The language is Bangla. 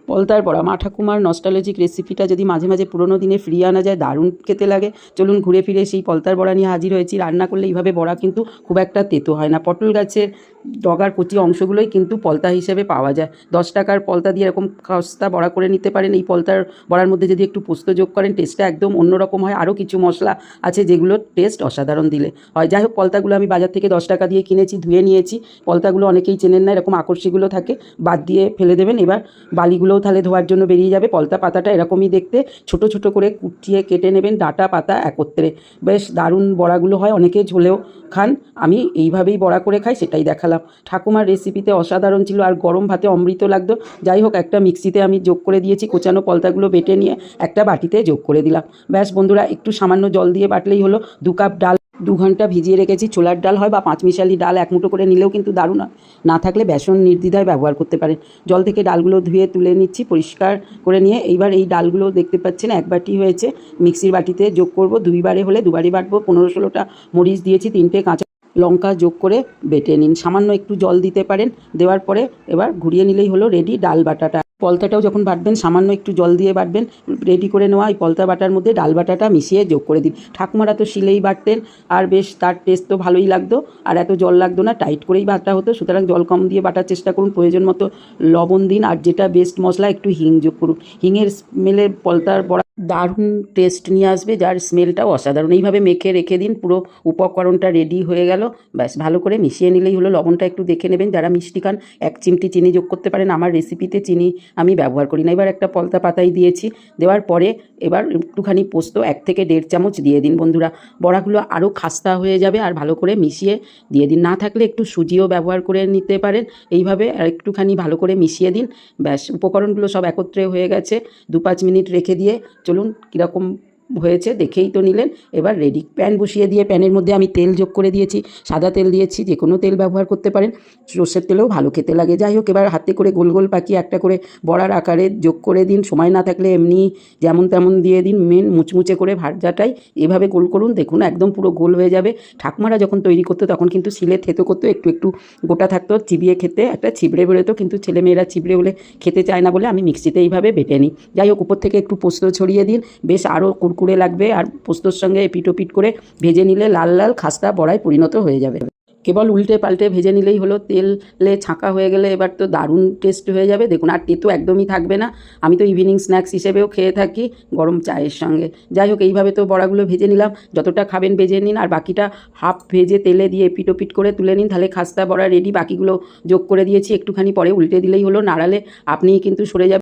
পলতার বড়া মা ঠাকুমার নস্টালজিক রেসিপিটা যদি মাঝে মাঝে পুরোনো দিনে ফিরিয়ে আনা যায় দারুণ খেতে লাগে। চলুন ঘুরে ফিরে সেই পলতার বড়া নিয়ে হাজির হয়েছি। রান্না করলে এইভাবে বড়া কিন্তু খুব একটা তেতো হয় না। পটল গাছের ডগার কচি অংশগুলোই কিন্তু পলতা হিসেবে পাওয়া যায়। 10 টাকার পলতা দিয়ে এরকম খাস্তা বড়া করে নিতে পারেন। এই পলতার বড়ার মধ্যে যদি একটু পোস্ত যোগ করেন টেস্টটা একদম অন্যরকম হয়। আরও কিছু মশলা আছে যেগুলোর টেস্ট অসাধারণ দিলে হয়। যাই হোক, পলতাগুলো আমি বাজার থেকে 10 টাকা দিয়ে কিনেছি, ধুয়ে নিয়েছি। পলতাগুলো অনেকেই চেনেন না, এরকম আকর্ষিগুলো থাকে, বাদ দিয়ে ফেলে দেবেন। এবার বালিগুলোও তাহলে ধোয়ার জন্য বেরিয়ে যাবে। পলতা পাতাটা এরকমই দেখতে, ছোট ছোট করে কুচিয়ে কেটে নেবেন, ডাঁটা পাতা একত্রে। বেশ দারুণ বড়াগুলো হয়, অনেকে ঝোলেও খান। আমি এইভাবেই বড়া করে খাই, সেটাই দেখালাম। ঠাকুমার রেসিপিতে অসাধারণ ছিল, আর গরম ভাতে অমৃত লাগতো। যাই হোক, একটা মিক্সিতে আমি যোগ করে দিয়েছি, কোচানো পলতাগুলো বেটে নিয়ে একটা বাটিতে যোগ করে দিলাম। ব্যাস বন্ধুরা, একটু সামান্য জল দিয়ে বাটলেই হলো। 2 কাপ ডাল 2 ঘন্টা ভিজিয়ে রেখেছি। ছোলার ডাল হয় বা 5 মিশালি ডাল 1 মুঠো করে নিলেও কিন্তু দারুণ হয়। না থাকলে বেসন নির্দ্বিধায় ব্যবহার করতে পারেন। জল থেকে ডালগুলো ধুয়ে তুলে নিচ্ছি পরিষ্কার করে নিয়ে। এইবার এই ডালগুলো দেখতে পাচ্ছেন 1 বাটি হয়েছে, মিক্সির বাটিতে যোগ করব। 2 বারে হলে 2 বারই বাটবো। 15-16টা মরিচ দিয়েছি, 3টে কাঁচা লঙ্কা যোগ করে বেটে নিন। সামান্য একটু জল দিতে পারেন। দেওয়ার পরে এবার ঘুরিয়ে নিলেই হলো রেডি ডাল বাটাটা। পলতাটাও যখন বাটবেন সামান্য একটু জল দিয়ে বাটবেন। রেডি করে নেওয়া এই পলতা বাটার মধ্যে ডাল বাটাটা মিশিয়ে যোগ করে দিন। ঠাকুমারা তো শিলেই বাটতেন, আর বেশ তার টেস্ট তো ভালোই লাগতো, আর এত জল লাগতো না, টাইট করেই বাটা হতো। সুতরাং জল কম দিয়ে বাটার চেষ্টা করুন। প্রয়োজন মতো লবণ দিন, আর যেটা বেস্ট মশলা একটু হিং যোগ করুন। হিঙের স্মেলে পলতার বড়া দারুণ টেস্ট নিয়ে আসবে, যার স্মেলটাও অসাধারণ। এইভাবে মেখে রেখে দিন। পুরো উপকরণটা রেডি হয়ে গেল। ব্যাস ভালো করে মিশিয়ে নিলেই হলো। লবণটা একটু দেখে নেবেন। যারা মিষ্টি খান 1 চিমটি চিনি যোগ করতে পারেন। আমার রেসিপিতে চিনি আমি ব্যবহার করি না। এবার একটা পলতা পাতাই দিয়েছি। দেওয়ার পরে এবার একটুখানি পোস্ত 1 থেকে 1.5 চামচ দিয়ে দিন বন্ধুরা। বড়াগুলো আরও খাস্তা হয়ে যাবে। আর ভালো করে মিশিয়ে দিয়ে দিন। না থাকলে একটু সুজিও ব্যবহার করে নিতে পারেন। এইভাবে আর একটুখানি ভালো করে মিশিয়ে দিন। ব্যাস উপকরণগুলো সব একত্রে হয়ে গেছে। 2-5 মিনিট রেখে দিয়ে চলুন কীরকম হয়েছে দেখেই তো নিলেন। এবার রেডি। প্যান বসিয়ে দিয়ে প্যানের মধ্যে আমি তেল যোগ করে দিয়েছি। সাদা তেল দিয়েছি, যে কোনো তেল ব্যবহার করতে পারেন। সর্ষের তেলেও ভালো খেতে লাগে। যাই হোক, এবার হাতে করে গোল গোল পাকিয়ে একটা করে বড়ার আকারে যোগ করে দিন। সময় না থাকলে এমনি যেমন তেমন দিয়ে দিন। মেন মুচমুচে করে ভাজাটাই এভাবে গোল করুন। দেখুন একদম পুরো গোল হয়ে যাবে। ঠাকুমারা যখন তৈরি করতো তখন কিন্তু শিলে থেতো করতো, একটু একটু গোটা থাকতো, চিবিয়ে খেতে একটা ছিবড়ে বেরোতো। কিন্তু ছেলেমেয়েরা ছিবড়ে হলে খেতে চায় না বলে আমি মিক্সিতে এইভাবে বেটে নিই। যাই হোক, উপর থেকে একটু পোস্ত ছড়িয়ে দিন। বেশ আরও কুরকুরে লাগবে। আর পোস্তর সঙ্গে এপিট ওপিট করে ভেজে নিলে লাল লাল খাস্তা বড়ায় পরিণত হয়ে যাবে। কেবল উল্টে পাল্টে ভেজে নিলেই হলো। তেলে ছাঁকা হয়ে গেলে এবার তো দারুণ টেস্ট হয়ে যাবে। দেখুন, আর তেতো একদমই থাকবে না। আমি তো ইভিনিং স্ন্যাক্স হিসেবেও খেয়ে থাকি গরম চায়ের সঙ্গে। যাই হোক, এইভাবে তো বড়াগুলো ভেজে নিলাম। যতটা খাবেন ভেজে নিন, আর বাকিটা হাফ ভেজে তেলে দিয়ে এপিট ওপিট করে তুলে নিন। তাহলে খাস্তা বড়া রেডি। বাকিগুলো যোগ করে দিয়েছি। একটুখানি পরে উল্টে দিলেই হলো। নাড়ালে আপনিই কিন্তু সরে যাবে।